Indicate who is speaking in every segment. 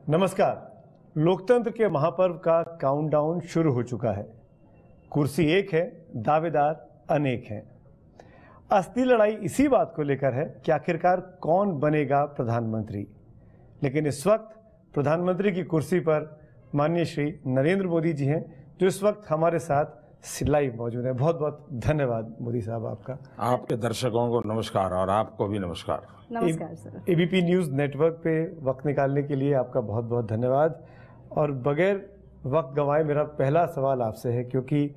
Speaker 1: नमस्कार। लोकतंत्र के महापर्व का काउंटडाउन शुरू हो चुका है। कुर्सी एक है, दावेदार अनेक हैं। असली लड़ाई इसी बात को लेकर है कि आखिरकार कौन बनेगा प्रधानमंत्री। लेकिन इस वक्त प्रधानमंत्री की कुर्सी पर माननीय श्री नरेंद्र मोदी जी हैं, जो इस वक्त हमारे साथ लाइव मौजूद हैं। बहुत बहुत धन्यवाद मोदी साहब आपका।
Speaker 2: आपके दर्शकों को नमस्कार और आपको भी नमस्कार।
Speaker 3: नमस्कार सर।
Speaker 1: एबीपी न्यूज़ नेटवर्क पे वक्त निकालने के लिए आपका बहुत बहुत धन्यवाद। और बगैर वक्त गंवाए मेरा पहला सवाल आपसे है, क्योंकि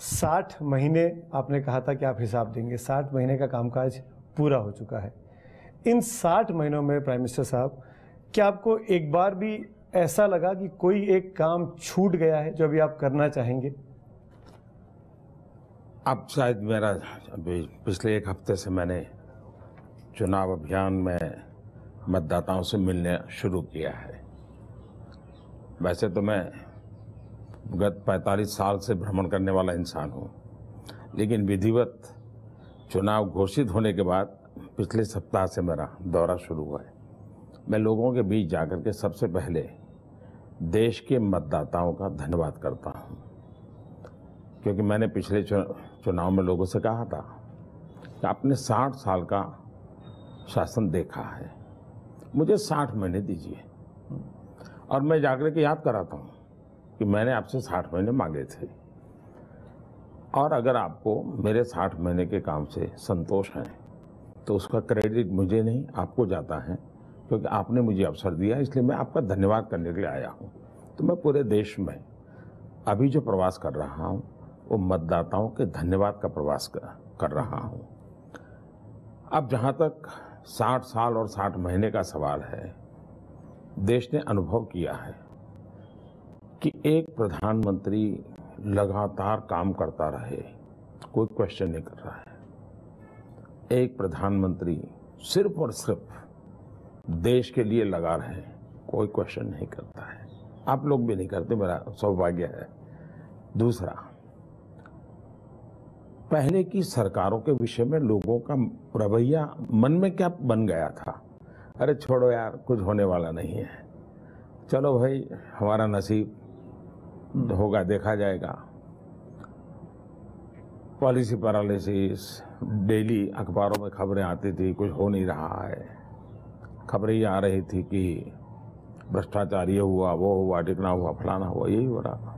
Speaker 1: 60 महीने आपने कहा था कि आप हिसाब देंगे। 60 महीने का कामकाज पूरा हो चुका है। इन 60 महीनों में प्राइम मिनिस्टर साहब, क्या आपको एक बार भी ऐसा लगा कि कोई एक काम छूट गया है जो अभी आप करना चाहेंगे?
Speaker 2: अब शायद मेरा अभी पिछले एक हफ्ते से मैंने चुनाव अभियान में मतदाताओं से मिलने शुरू किया है। वैसे तो मैं गत 45 साल से भ्रमण करने वाला इंसान हूँ, लेकिन विधिवत चुनाव घोषित होने के बाद पिछले सप्ताह से मेरा दौरा शुरू हुआ है। मैं लोगों के बीच जाकर के सबसे पहले देश के मतदाताओं का धन्यवाद करता हूँ, क्योंकि मैंने पिछले चुनाव में लोगों से कहा था कि आपने 60 साल का शासन देखा है, मुझे 60 महीने दीजिए। और मैं जाकर के याद कराता हूँ कि मैंने आपसे 60 महीने मांगे थे, और अगर आपको मेरे 60 महीने के काम से संतोष है तो उसका क्रेडिट मुझे नहीं आपको जाता है, क्योंकि आपने मुझे अवसर दिया। इसलिए मैं आपका धन्यवाद करने के लिए आया हूँ। तो मैं पूरे देश में अभी जो प्रवास कर रहा हूँ वो मतदाताओं के धन्यवाद का प्रवास कर रहा हूँ। अब जहाँ तक 60 साल और 60 महीने का सवाल है, देश ने अनुभव किया है कि एक प्रधानमंत्री लगातार काम करता रहे, कोई क्वेश्चन नहीं कर रहा है। एक प्रधानमंत्री सिर्फ और सिर्फ देश के लिए लगा रहे, कोई क्वेश्चन नहीं करता है। आप लोग भी नहीं करते, मेरा सौभाग्य है। दूसरा, पहले की सरकारों के विषय में लोगों का रवैया मन में क्या बन गया था, अरे छोड़ो यार, कुछ होने वाला नहीं है, चलो भाई हमारा नसीब होगा, देखा जाएगा। पॉलिसी पैरालिसिस, डेली अखबारों में खबरें आती थी कुछ हो नहीं रहा है। खबरें ये आ रही थी कि भ्रष्टाचार ये हुआ, वो हुआ, टिकना हुआ, फलाना हुआ, यही हो रहा।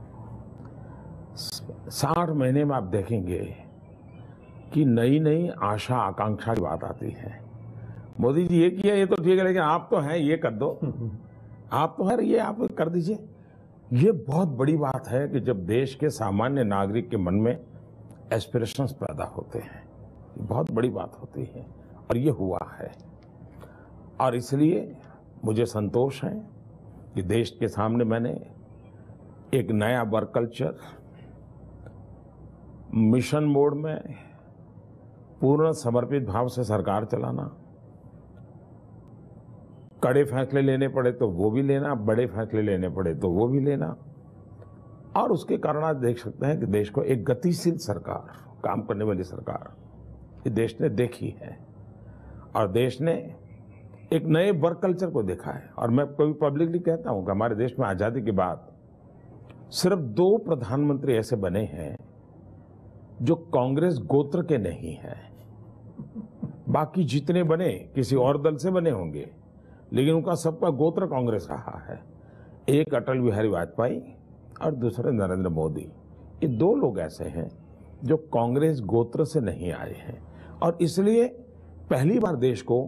Speaker 2: 60 महीने में आप देखेंगे कि नई नई आशा आकांक्षा की बात आती है। मोदी जी ये किया, ये तो ठीक है, लेकिन आप तो हैं, ये कर दो, आप तो है, ये आप कर दीजिए। ये बहुत बड़ी बात है कि जब देश के सामान्य नागरिक के मन में एस्पिरेशंस पैदा होते हैं, बहुत बड़ी बात होती है, और ये हुआ है। और इसलिए मुझे संतोष है कि देश के सामने मैंने एक नया वर्क कल्चर, मिशन मोड में पूर्ण समर्पित भाव से सरकार चलाना, कड़े फैसले लेने पड़े तो वो भी लेना, बड़े फैसले लेने पड़े तो वो भी लेना। और उसके कारण आज देख सकते हैं कि देश को एक गतिशील सरकार, काम करने वाली सरकार ये देश ने देखी है, और देश ने एक नए वर्क कल्चर को देखा है। और मैं कभी पब्लिकली कहता हूं कि हमारे देश में आज़ादी के बाद सिर्फ 2 प्रधानमंत्री ऐसे बने हैं जो कांग्रेस गोत्र के नहीं हैं। बाकी जितने बने किसी और दल से बने होंगे, लेकिन उनका सबका गोत्र कांग्रेस रहा है। एक अटल बिहारी वाजपेयी और दूसरे नरेंद्र मोदी। ये 2 लोग ऐसे हैं जो कांग्रेस गोत्र से नहीं आए हैं। और इसलिए पहली बार देश को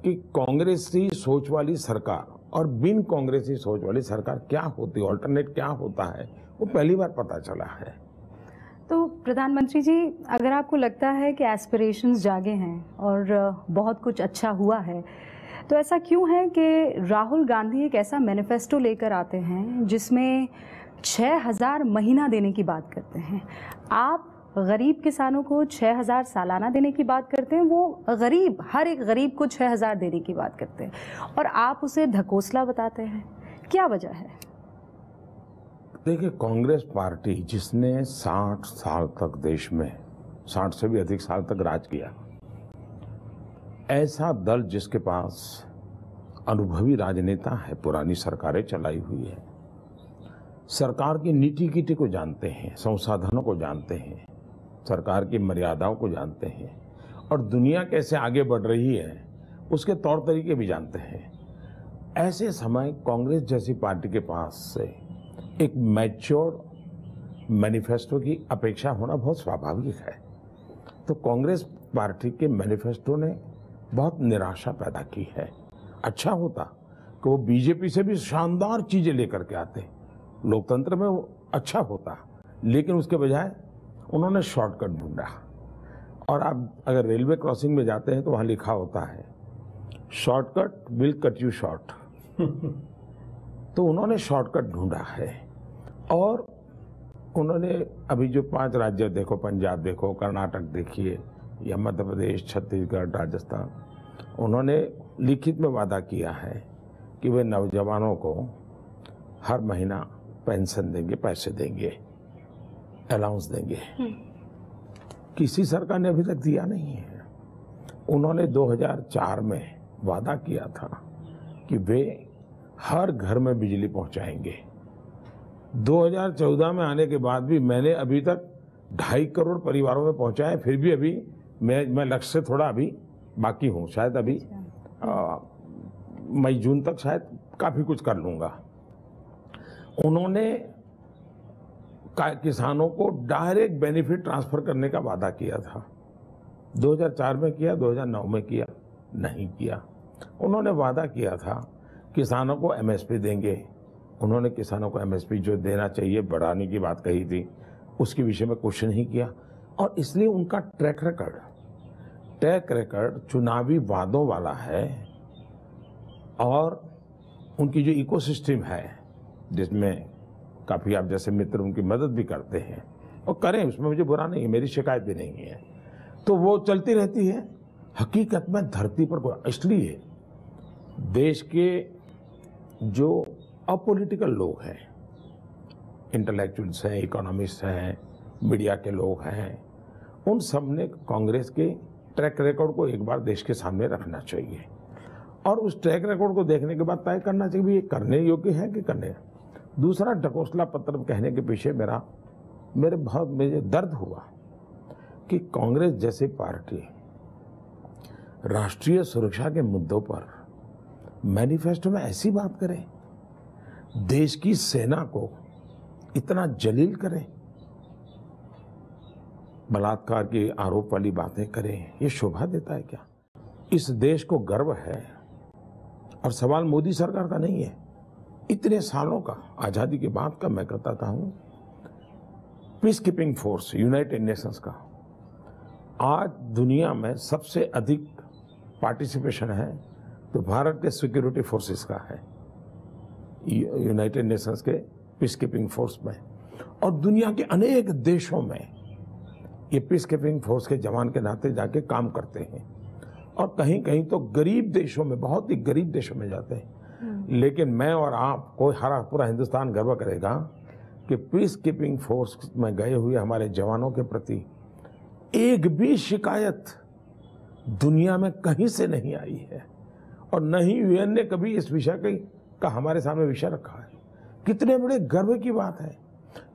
Speaker 2: कि कांग्रेसी सोच वाली सरकार और बिन कांग्रेसी सोच वाली सरकार क्या होती है, ऑल्टरनेट क्या होता है, वो पहली बार पता चला है।
Speaker 3: तो प्रधानमंत्री जी, अगर आपको लगता है कि एस्पिरेशंस जागे हैं और बहुत कुछ अच्छा हुआ है, तो ऐसा क्यों है कि राहुल गांधी एक ऐसा मैनिफेस्टो लेकर आते हैं जिसमें 6000 महीना देने की बात करते हैं? आप गरीब किसानों को 6000 सालाना देने की बात करते हैं, वो गरीब, हर एक गरीब को 6000 देने की बात करते हैं, और आप उसे धकोसला बताते हैं। क्या वजह है?
Speaker 2: देखिए, कांग्रेस पार्टी जिसने 60 साल तक देश में, 60 से भी अधिक साल तक राज किया, ऐसा दल जिसके पास अनुभवी राजनेता है, पुरानी सरकारें चलाई हुई है, सरकार की नीति कीटी को जानते हैं, संसाधनों को जानते हैं, सरकार की मर्यादाओं को जानते हैं और दुनिया कैसे आगे बढ़ रही है उसके तौर तरीके भी जानते हैं। ऐसे समय कांग्रेस जैसी पार्टी के पास से एक मैच्योर मैनिफेस्टो की अपेक्षा होना बहुत स्वाभाविक है। तो कांग्रेस पार्टी के मैनिफेस्टो ने बहुत निराशा पैदा की है। अच्छा होता कि वो बीजेपी से भी शानदार चीजें लेकर के आते, लोकतंत्र में वो अच्छा होता, लेकिन उसके बजाय उन्होंने शॉर्टकट ढूंढा। और आप अगर रेलवे क्रॉसिंग में जाते हैं तो वहां लिखा होता है shortcut will cut you short. तो उन्होंने शॉर्टकट ढूंढा है और उन्होंने अभी जो 5 राज्य देखो, पंजाब देखो, कर्नाटक देखिए या मध्य प्रदेश, छत्तीसगढ़, राजस्थान, उन्होंने लिखित में वादा किया है कि वे नौजवानों को हर महीना पेंशन देंगे, पैसे देंगे, अलाउंस देंगे। किसी सरकार ने अभी तक दिया नहीं है। उन्होंने 2004 में वादा किया था कि वे हर घर में बिजली पहुंचाएंगे। 2014 में आने के बाद भी मैंने अभी तक 2.5 करोड़ परिवारों में पहुंचाए, फिर भी अभी मैं लक्ष्य से थोड़ा अभी बाकी हूँ। शायद अभी मई जून तक शायद काफी कुछ कर लूंगा। उन्होंने किसानों को डायरेक्ट बेनिफिट ट्रांसफर करने का वादा किया था। 2004 में किया, 2009 में किया, नहीं किया। उन्होंने वादा किया था किसानों को एमएसपी देंगे। उन्होंने किसानों को एमएसपी जो देना चाहिए बढ़ाने की बात कही थी, उसके विषय में कुछ नहीं किया। और इसलिए उनका ट्रैक रिकॉर्ड चुनावी वादों वाला है। और उनकी जो इकोसिस्टम है जिसमें काफी आप जैसे मित्र उनकी मदद भी करते हैं और करें, उसमें मुझे बुरा नहीं है, मेरी शिकायत भी नहीं है, तो वो चलती रहती है। हकीकत में धरती पर इसलिए देश के जो अपॉलिटिकल लोग हैं, इंटेलेक्चुअल्स हैं, इकोनॉमिस्ट हैं, मीडिया के लोग हैं, उन सब ने कांग्रेस के ट्रैक रिकॉर्ड को एक बार देश के सामने रखना चाहिए और उस ट्रैक रिकॉर्ड को देखने के बाद तय करना चाहिए ये करने योग्य है कि करने। दूसरा, ढकोसला पत्र कहने के पीछे मुझे दर्द हुआ कि कांग्रेस जैसी पार्टी राष्ट्रीय सुरक्षा के मुद्दों पर मैनिफेस्टो में ऐसी बात करे, देश की सेना को इतना जलील करे, बलात्कार के आरोप वाली बातें करें, ये शोभा देता है क्या? इस देश को गर्व है और सवाल मोदी सरकार का नहीं है, इतने सालों का, आजादी के बाद का मैं कहता हूं, peace keeping force United Nations का आज दुनिया में सबसे अधिक पार्टिसिपेशन है तो भारत के सिक्योरिटी फोर्सेस का है, यूनाइटेड नेशंस के पीस कीपिंग फोर्स में। और दुनिया के अनेक देशों में ये पीस कीपिंग फोर्स के जवान के नाते जाके काम करते हैं और कहीं कहीं तो गरीब देशों में, बहुत ही गरीब देशों में जाते हैं। लेकिन मैं और आप, कोई पूरा हिंदुस्तान गर्व करेगा कि पीस कीपिंग फोर्स में गए हुए हमारे जवानों के प्रति एक भी शिकायत दुनिया में कहीं से नहीं आई है और न ही यूएन ने कभी इस विषय का हमारे सामने विषय रखा है। कितने बड़े गर्व की बात है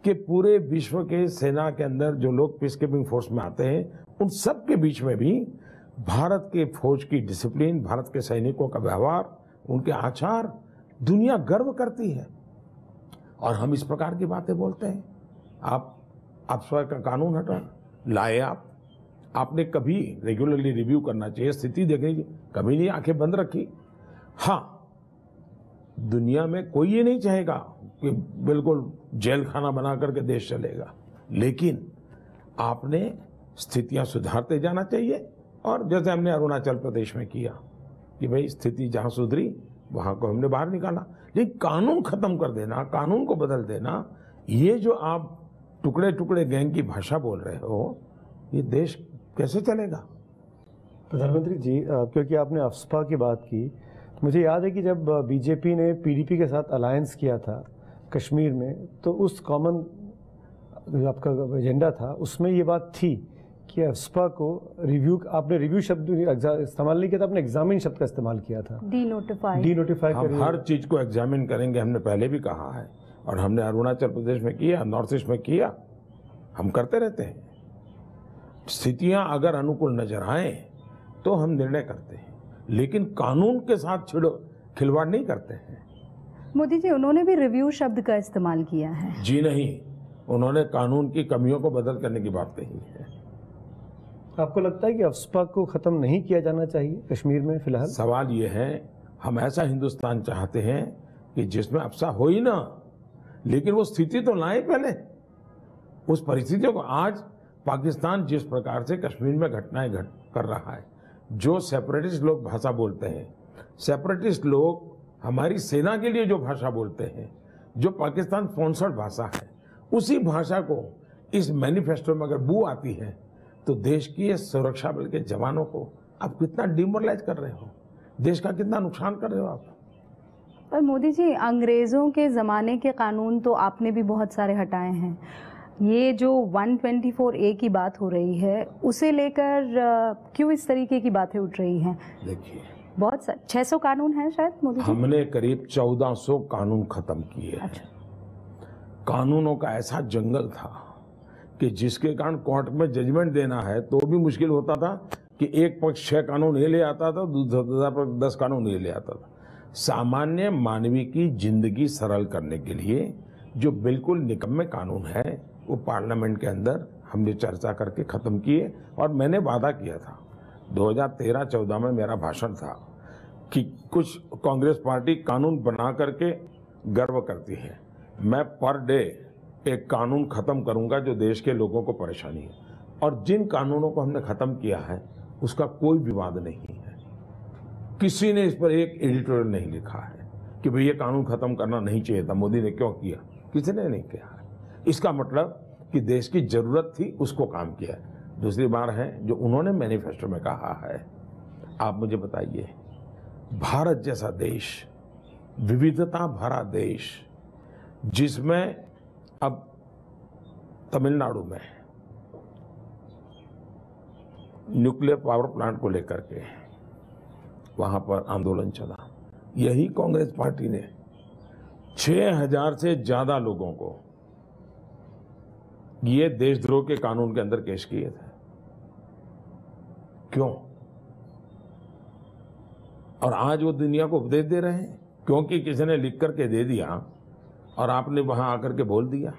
Speaker 2: कि पूरे विश्व के सेना के अंदर जो लोग पीस कीपिंग फोर्स में आते हैं, उन सब के बीच में भी भारत के फौज की डिसिप्लिन, भारत के सैनिकों का व्यवहार, उनके आचार दुनिया गर्व करती है। और हम इस प्रकार की बातें बोलते हैं। आप स्वयं का कानून हटा लाए, आपने कभी रेगुलरली रिव्यू करना चाहिए, स्थिति देखनी चाहिए, कभी नहीं आंखें बंद रखी। हाँ, दुनिया में कोई ये नहीं चाहेगा कि बिल्कुल जेल खाना बना करके देश चलेगा, लेकिन आपने स्थितियां सुधारते जाना चाहिए। और जैसे हमने अरुणाचल प्रदेश में किया कि भाई स्थिति जहां सुधरी वहां को हमने बाहर निकाला, लेकिन कानून खत्म कर देना, कानून को बदल देना, ये जो आप टुकड़े टुकड़े गैंग की भाषा बोल रहे हो, ये देश कैसे चलेगा?
Speaker 1: प्रधानमंत्री जी, क्योंकि आपने अफस्पा की बात की, मुझे याद है कि जब बीजेपी ने पीडीपी के साथ अलायंस किया था कश्मीर में, तो उस कॉमन जो आपका एजेंडा था उसमें ये बात थी कि एफ्स्पा को रिव्यू, आपने रिव्यू शब्द इस्तेमाल नहीं किया था, आपने एग्जामिन शब्द का इस्तेमाल किया था।
Speaker 3: डी नोटिफाई
Speaker 2: हम हर चीज को एग्जामिन करेंगे, हमने पहले भी कहा है और हमने अरुणाचल प्रदेश में किया, नॉर्थ ईस्ट में किया, हम करते रहते हैं। स्थितियां अगर अनुकूल नजर आए तो हम निर्णय करते हैं, लेकिन कानून के साथ खिलवाड़ नहीं करते हैं।
Speaker 3: मोदी जी, उन्होंने भी रिव्यू शब्द का इस्तेमाल किया है।
Speaker 2: जी नहीं, उन्होंने कानून की कमियों को बदल करने की बात कही है।
Speaker 1: आपको लगता है कि एफ्स्पा को खत्म नहीं किया जाना चाहिए कश्मीर में फिलहाल?
Speaker 2: सवाल ये है, हम ऐसा हिंदुस्तान चाहते हैं कि जिसमें अफसा हो ही ना, लेकिन वो स्थिति तो लाए पहले। उस परिस्थितियों को आज पाकिस्तान जिस प्रकार से कश्मीर में घटनाएं कर रहा है, जो सेपरेटिस्ट लोग भाषा बोलते हैं, सेपरेटिस्ट लोग हमारी सेना के लिए जो भाषा बोलते हैं, जो पाकिस्तान स्पॉन्सर्ड भाषा है, उसी भाषा को इस मैनिफेस्टो में अगर बू आती है तो देश की सुरक्षा बल के जवानों को आप कितना डिमोरलाइज कर रहे हो, देश का कितना नुकसान कर रहे हो आप।
Speaker 3: पर मोदी जी, अंग्रेजों के ज़माने के कानून तो आपने भी बहुत सारे हटाए हैं। ये जो 124A की बात हो रही है, उसे लेकर क्यों इस तरीके की बातें उठ रही हैं?
Speaker 2: देखिए,
Speaker 3: बहुत 600 कानून हैं शायद मोदी जी?
Speaker 2: हमने करीब 1400 कानून खत्म किए।
Speaker 3: अच्छा।
Speaker 2: कानूनों का ऐसा जंगल था कि जिसके कारण कोर्ट में जजमेंट देना है तो भी मुश्किल होता था कि एक पक्ष 6 कानून ये ले आता था, दूसरा पक्ष 10 कानून ये ले आता था। सामान्य मानवीय की जिंदगी सरल करने के लिए जो बिल्कुल निकम्मे कानून है, वो पार्लियामेंट के अंदर हमने चर्चा करके खत्म किए। और मैंने वादा किया था 2013-14 में, मेरा भाषण था कि कुछ कांग्रेस पार्टी कानून बना करके गर्व करती है, मैं पर डे एक कानून खत्म करूंगा जो देश के लोगों को परेशानी है। और जिन कानूनों को हमने खत्म किया है उसका कोई विवाद नहीं है, किसी ने इस पर एक एडिटोरियल नहीं लिखा है कि भाई ये कानून खत्म करना नहीं चाहिए था, मोदी ने क्यों किया, किसी ने नहीं किया है। इसका मतलब कि देश की जरूरत थी, उसको काम किया। दूसरी बात है जो उन्होंने मैनिफेस्टो में कहा है, आप मुझे बताइए, भारत जैसा देश, विविधता भरा देश, जिसमें अब तमिलनाडु में न्यूक्लियर पावर प्लांट को लेकर के वहां पर आंदोलन चला, यही कांग्रेस पार्टी ने 6000 से ज्यादा लोगों को ये देशद्रोह के कानून के अंदर पेश किए थे। क्यों? और आज वो दुनिया को उपदेश दे रहे हैं क्योंकि किसी ने लिख करके दे दिया और आपने वहां आकर के बोल दिया।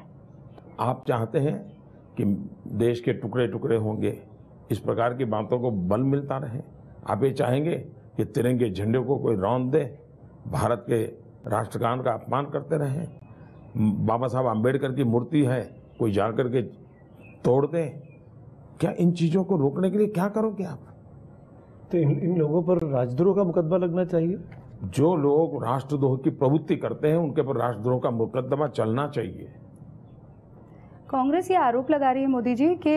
Speaker 2: आप चाहते हैं कि देश के टुकड़े टुकड़े होंगे, इस प्रकार की बातों को बल मिलता रहे। आप ये चाहेंगे कि तिरंगे झंडे को कोई रौंद दे, भारत के राष्ट्रगान का अपमान करते रहे, बाबा साहब आम्बेडकर की मूर्ति है कोई जाकर के तोड़ दे। क्या इन चीजों को रोकने के लिए क्या करोगे आप?
Speaker 1: तो इन लोगों पर राजद्रोह का मुकदमा लगना चाहिए।
Speaker 2: जो लोग राष्ट्रद्रोह की प्रवृत्ति करते हैं उनके पर राष्ट्रद्रोह का मुकदमा चलना चाहिए।
Speaker 3: कांग्रेस ये आरोप लगा रही है मोदी जी कि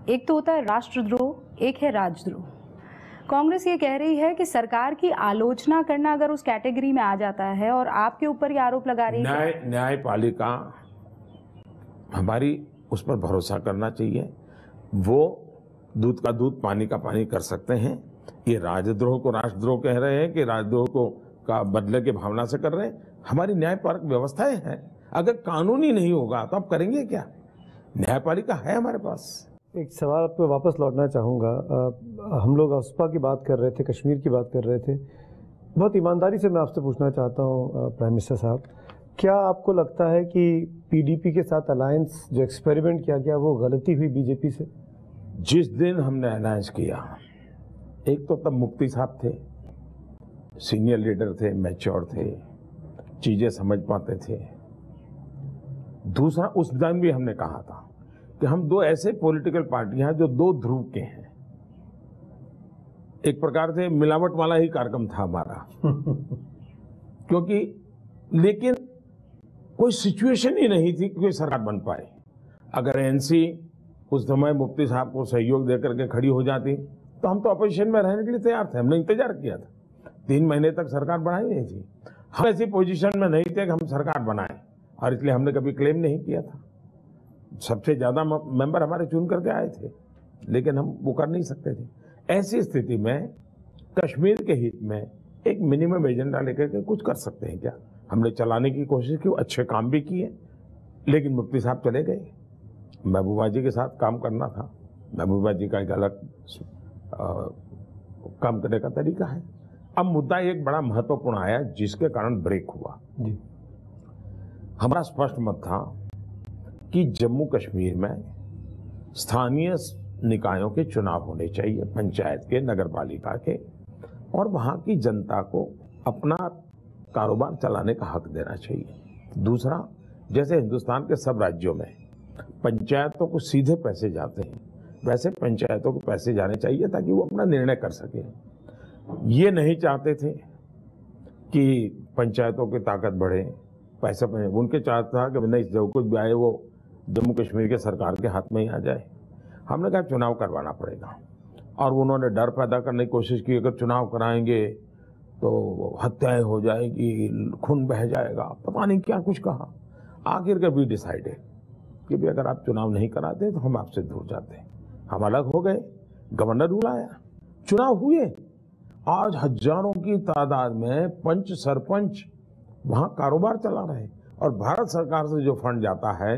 Speaker 3: एक तो होता है राष्ट्रद्रोह, एक है राजद्रोह। कांग्रेस ये कह रही है कि सरकार की आलोचना करना अगर उस कैटेगरी में आ जाता है, और आपके ऊपर ये आरोप लगा रही है।
Speaker 2: न्यायपालिका हमारी उस पर भरोसा करना चाहिए, वो दूध का दूध पानी का पानी कर सकते हैं। ये राजद्रोह को राष्ट्रद्रोह कह रहे हैं कि राजद्रोह को का बदले की भावना से कर रहे हैं। हमारी न्यायपालिक व्यवस्थाएं हैं, अगर कानून ही नहीं होगा तो आप करेंगे क्या? न्यायपालिका है हमारे पास।
Speaker 1: एक सवाल पे वापस लौटना चाहूँगा। हम लोग एफ्स्पा की बात कर रहे थे, कश्मीर की बात कर रहे थे। बहुत ईमानदारी से मैं आपसे पूछना चाहता हूँ प्राइम मिनिस्टर साहब, क्या आपको लगता है कि पीडीपी के साथ अलायंस जो एक्सपेरिमेंट किया गया वो गलती हुई बीजेपी से?
Speaker 2: जिस दिन हमने अलायंस किया, एक तो तब मुफ्ती साहब थे, सीनियर लीडर थे, मैच्योर थे, चीजें समझ पाते थे। दूसरा, उस दिन भी हमने कहा था कि हम दो ऐसे पॉलिटिकल पार्टियां हैं जो दो ध्रुव के हैं। एक प्रकार से मिलावट वाला ही कार्यक्रम था हमारा क्योंकि लेकिन कोई सिचुएशन ही नहीं थी कि कोई सरकार बन पाए। अगर एनसी उस समय मुफ्ती साहब को सहयोग देकर के खड़ी हो जाती तो हम तो अपोजिशन में रहने के लिए तैयार थे। हमने इंतजार किया था, 3 महीने तक सरकार बनाई नहीं थी। हम ऐसी पोजीशन में नहीं थे कि हम सरकार बनाएं, और इसलिए हमने कभी क्लेम नहीं किया था। सबसे ज्यादा मेंबर हमारे चुन करके आए थे, लेकिन हम वो कर नहीं सकते थे। ऐसी स्थिति में कश्मीर के हित में एक मिनिमम एजेंडा लेकर के कुछ कर सकते हैं क्या? हमने चलाने की कोशिश की, अच्छे काम भी किए, लेकिन मुफ्ती साहब चले गए। महबूबा जी के साथ काम करना था। महबूबा जी का एक अलग काम करने का तरीका है। अब मुद्दा एक बड़ा महत्वपूर्ण आया जिसके कारण ब्रेक हुआ
Speaker 1: जी।
Speaker 2: हमारा स्पष्ट मत था कि जम्मू कश्मीर में स्थानीय निकायों के चुनाव होने चाहिए, पंचायत के, नगर पालिका के, और वहाँ की जनता को अपना कारोबार चलाने का हक देना चाहिए। दूसरा, जैसे हिंदुस्तान के सब राज्यों में पंचायतों को सीधे पैसे जाते हैं, वैसे पंचायतों को पैसे जाने चाहिए ताकि वो अपना निर्णय कर सके। ये नहीं चाहते थे कि पंचायतों की ताकत बढ़े, पैसा बढ़े। उनके चाहता था कि नहीं, जो कुछ भी आए वो जम्मू कश्मीर के सरकार के हाथ में ही आ जाए। हमने कहा चुनाव करवाना पड़ेगा, और उन्होंने डर पैदा करने की कोशिश की, अगर चुनाव कराएंगे तो हत्याएं हो जाएगी, खून बह जाएगा, पता नहीं क्या कुछ कहा। आखिर कर भी डिसाइडेड कि भी अगर आप चुनाव नहीं कराते तो हम आपसे दूर जाते हैं। हम अलग हो गए, गवर्नर रूल आया, चुनाव हुए। आज हजारों की तादाद में पंच सरपंच वहाँ कारोबार चला रहे हैं, और भारत सरकार से जो फंड जाता है,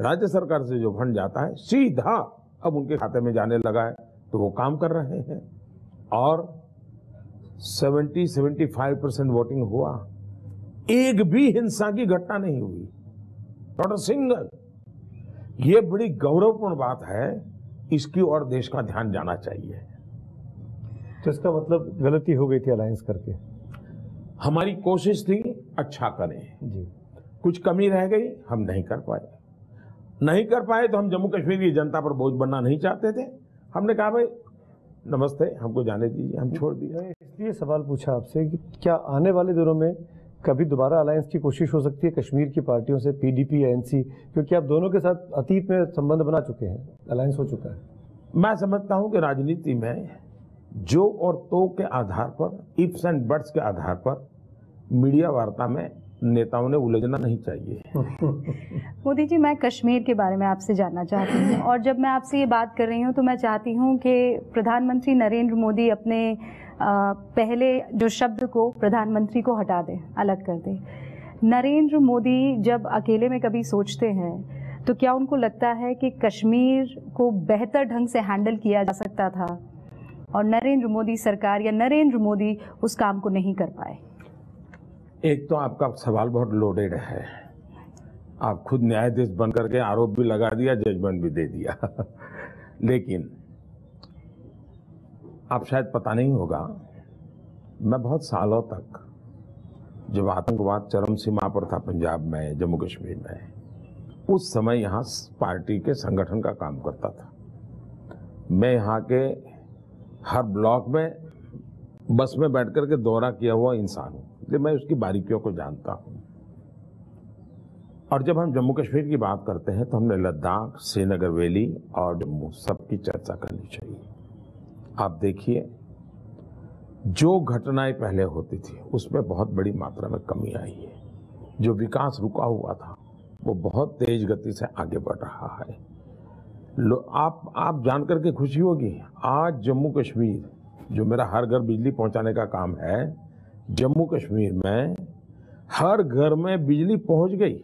Speaker 2: राज्य सरकार से जो फंड जाता है, सीधा अब उनके खाते में जाने लगा है, तो वो काम कर रहे हैं। और 70-75% वोटिंग हुआ, एक भी हिंसा की घटना नहीं हुई, नॉट अ सिंगल। ये बड़ी गौरवपूर्ण बात है, इसकी ओर देश का ध्यान जाना चाहिए।
Speaker 1: तो इसका मतलब गलती हो गई थी अलायंस करके?
Speaker 2: हमारी कोशिश थी अच्छा करें
Speaker 1: जी।
Speaker 2: कुछ कमी रह गई, हम नहीं कर पाए तो हम जम्मू कश्मीर की जनता पर बोझ बनना नहीं चाहते थे। हमने कहा भाई नमस्ते, हमको जाने दीजिए, हम छोड़ दिए।
Speaker 1: इसलिए सवाल पूछा आपसे कि क्या आने वाले दिनों में कभी दोबारा अलायंस की कोशिश हो सकती है कश्मीर की पार्टियों से, पीडीपी या एनसी, क्योंकि आप दोनों के साथ अतीत में संबंध बना चुके हैं, अलायंस हो चुका है।
Speaker 2: मैं समझता हूं कि राजनीति में जो और तो के आधार पर, इफ्स एंड बट्स के आधार पर मीडिया वार्ता में नेताओं ने उलझना नहीं चाहिए।
Speaker 3: मोदी जी, मैं कश्मीर के बारे में आपसे जानना चाहती हूँ, और जब मैं आपसे ये बात कर रही हूँ तो मैं चाहती हूँ कि प्रधानमंत्री नरेंद्र मोदी अपने पहले जो शब्द को प्रधानमंत्री को हटा दें, अलग कर दें। नरेंद्र मोदी जब अकेले में कभी सोचते हैं तो क्या उनको लगता है कि कश्मीर को बेहतर ढंग से हैंडल किया जा सकता था, और नरेंद्र मोदी सरकार या नरेंद्र मोदी उस काम को नहीं कर पाए?
Speaker 2: एक तो आपका सवाल बहुत लोडेड है। आप खुद न्यायाधीश बन करके आरोप भी लगा दिया, जजमेंट भी दे दिया। लेकिन आप शायद पता नहीं होगा, मैं बहुत सालों तक, जब आतंकवाद चरम सीमा पर था पंजाब में, जम्मू कश्मीर में, उस समय यहाँ पार्टी के संगठन का काम करता था। मैं यहाँ के हर ब्लॉक में बस में बैठ करके दौरा किया हुआ इंसान हूँ, इसलिए मैं उसकी बारीकियों को जानता हूँ। और जब हम जम्मू कश्मीर की बात करते हैं तो हमने लद्दाख, श्रीनगर वैली और जम्मू सबकी चर्चा करनी चाहिए। आप देखिए, जो घटनाएं पहले होती थी उसमें बहुत बड़ी मात्रा में कमी आई है। जो विकास रुका हुआ था वो बहुत तेज गति से आगे बढ़ रहा है। आप जान करके खुशी होगी, आज जम्मू कश्मीर, जो मेरा हर घर बिजली पहुंचाने का काम है, जम्मू कश्मीर में हर घर में बिजली पहुंच गई।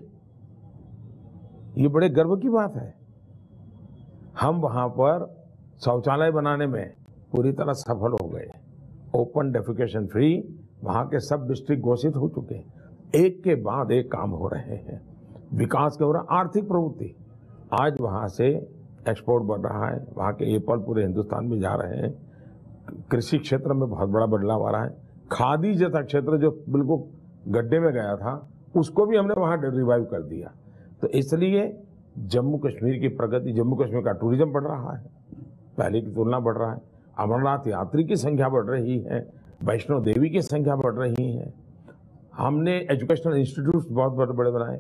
Speaker 2: ये बड़े गर्व की बात है। हम वहां पर शौचालय बनाने में पूरी तरह सफल हो गए। ओपन डेफिकेशन फ्री वहां के सब डिस्ट्रिक्ट घोषित हो चुके हैं। एक के बाद एक काम हो रहे हैं। विकास के हो रहा, आर्थिक प्रवृत्ति, आज वहां से एक्सपोर्ट बढ़ रहा है, वहां के एप्पल पूरे हिंदुस्तान में जा रहे हैं। कृषि क्षेत्र में बहुत बड़ा बदलाव आ रहा है। खादी जैसा क्षेत्र जो बिल्कुल गड्ढे में गया था, उसको भी हमने वहां रिवाइव कर दिया। तो इसलिए जम्मू कश्मीर की प्रगति, जम्मू कश्मीर का टूरिज्म बढ़ रहा है, पहले की तुलना बढ़ रहा है। अमरनाथ यात्री की संख्या बढ़ रही है, वैष्णो देवी की संख्या बढ़ रही है। हमने एजुकेशनल इंस्टीट्यूट बहुत बड़े बड़े बनाए।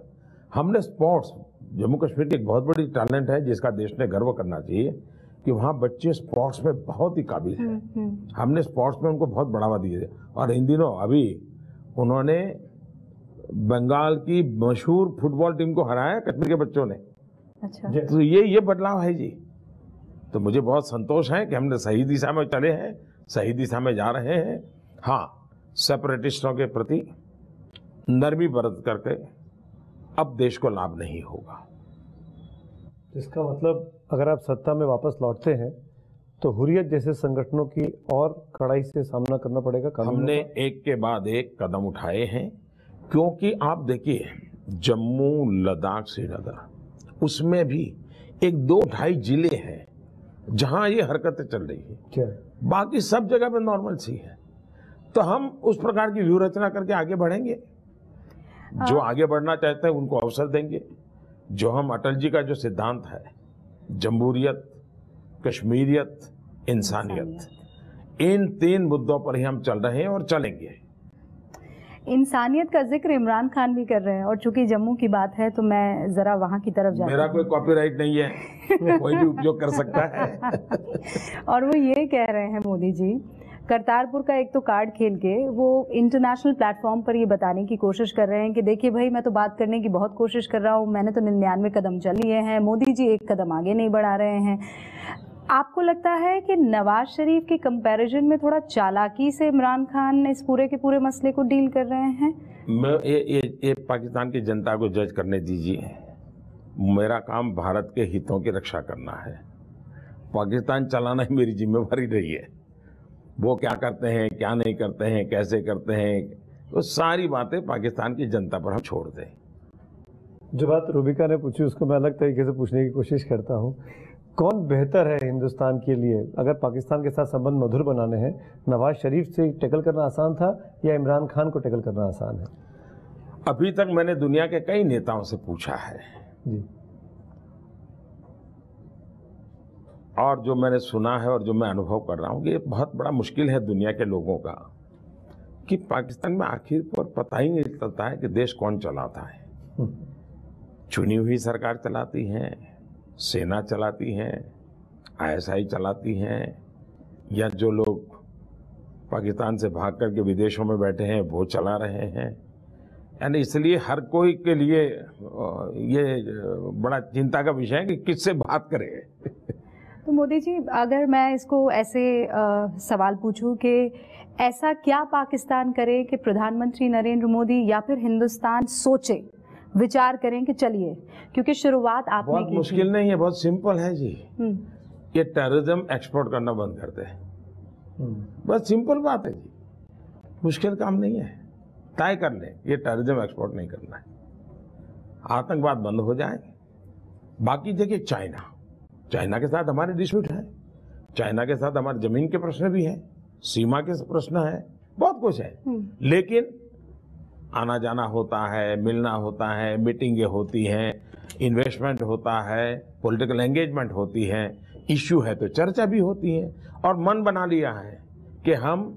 Speaker 2: हमने स्पोर्ट्स, जम्मू कश्मीर की एक बहुत बड़ी टैलेंट है जिसका देश ने गर्व करना चाहिए कि वहाँ बच्चे स्पोर्ट्स में बहुत ही काबिल हैं। हमने स्पोर्ट्स में उनको बहुत बढ़ावा दिया। और इन दिनों अभी उन्होंने बंगाल की मशहूर फुटबॉल टीम को हराया कश्मीर के बच्चों ने।
Speaker 3: अच्छा।
Speaker 2: तो ये बदलाव है जी। तो मुझे बहुत संतोष है कि हमने सही दिशा में चले हैं, सही दिशा में जा रहे हैं। हाँ, सेपरेटिस्टों के प्रति नरमी बरत करके अब देश को लाभ नहीं होगा।
Speaker 1: इसका मतलब अगर आप सत्ता में वापस लौटते हैं तो हुर्रियत जैसे संगठनों की और कड़ाई से सामना करना पड़ेगा।
Speaker 2: हमने एक के बाद एक कदम उठाए हैं, क्योंकि आप देखिए जम्मू, लद्दाख, श्रीनगर, उसमें भी एक 2-2.5 जिले हैं जहां ये हरकतें चल रही है।
Speaker 1: क्या?
Speaker 2: बाकी सब जगह पे नॉर्मल सी है। तो हम उस प्रकार की व्यूह रचना करके आगे बढ़ेंगे। जो आगे बढ़ना चाहते हैं उनको अवसर देंगे। जो हम अटल जी का जो सिद्धांत है, जमहूरियत, कश्मीरियत, इंसानियत, इन 3 मुद्दों पर ही हम चल रहे हैं और चलेंगे।
Speaker 3: इंसानियत का जिक्र इमरान खान भी कर रहे हैं, और चूंकि जम्मू की बात है तो मैं जरा वहां की तरफ जाती
Speaker 2: मेरा कोई कॉपीराइट नहीं है, कोई भी उपयोग कर सकता है।
Speaker 3: और वो ये कह रहे हैं मोदी जी, करतारपुर का एक तो कार्ड खेल के वो इंटरनेशनल प्लेटफॉर्म पर ये बताने की कोशिश कर रहे हैं कि देखिए भाई, मैं तो बात करने की बहुत कोशिश कर रहा हूँ, मैंने तो 99 कदम चल लिए हैं, मोदी जी एक कदम आगे नहीं बढ़ा रहे हैं। आपको लगता है कि नवाज शरीफ के कंपैरिजन में थोड़ा चालाकी से इमरान खान इस पूरे के पूरे मसले को डील कर रहे हैं?
Speaker 2: मैं ये पाकिस्तान की जनता को जज करने दीजिए। मेरा काम भारत के हितों की रक्षा करना है। पाकिस्तान चलाना ही मेरी जिम्मेवारी रही है। वो क्या करते हैं, क्या नहीं करते हैं, कैसे करते हैं, वो सारी बातें पाकिस्तान की जनता पर हम छोड़ दें।
Speaker 1: जो बात रूबिका ने पूछी उसको मैं अलग तरीके से पूछने की कोशिश करता हूँ। कौन बेहतर है हिंदुस्तान के लिए? अगर पाकिस्तान के साथ संबंध मधुर बनाने हैं, नवाज शरीफ से टैकल करना आसान था या इमरान खान को टैकल करना आसान है?
Speaker 2: अभी तक मैंने दुनिया के कई नेताओं से पूछा है
Speaker 1: जी,
Speaker 2: और जो मैंने सुना है और जो मैं अनुभव कर रहा हूँ, ये बहुत बड़ा मुश्किल है दुनिया के लोगों का कि पाकिस्तान में आखिर पर पता ही नहीं चलता है कि देश कौन चलाता है। चुनी हुई सरकार चलाती है, सेना चलाती है, ISI चलाती है, या जो लोग पाकिस्तान से भाग करके विदेशों में बैठे हैं वो चला रहे हैं। यानी इसलिए हर कोई के लिए ये बड़ा चिंता का विषय है कि किससे बात करें।
Speaker 3: तो मोदी जी, अगर मैं इसको ऐसे सवाल पूछूं कि ऐसा क्या पाकिस्तान करे कि प्रधानमंत्री नरेंद्र मोदी या फिर हिंदुस्तान सोचे, विचार करें कि चलिए, क्योंकि शुरुआत आपने
Speaker 2: बहुत
Speaker 3: की
Speaker 2: मुश्किल नहीं है, बहुत सिंपल है जी। ये टेररिज्म एक्सपोर्ट करना बंद कर दे, बस सिंपल बात है जी, मुश्किल काम नहीं है। तय कर ले ये टेररिज्म एक्सपोर्ट नहीं करना है, आतंकवाद बंद हो जाए। बाकी देखिए चाइना के साथ हमारे डिस्प्यूट है, चाइना के साथ हमारे जमीन के प्रश्न भी है, सीमा के प्रश्न है, बहुत कुछ है। लेकिन आना जाना होता है, मिलना होता है, मीटिंगें होती हैं, इन्वेस्टमेंट होता है, पॉलिटिकल एंगेजमेंट होती है, इश्यू है तो चर्चा भी होती है। और मन बना लिया है कि हम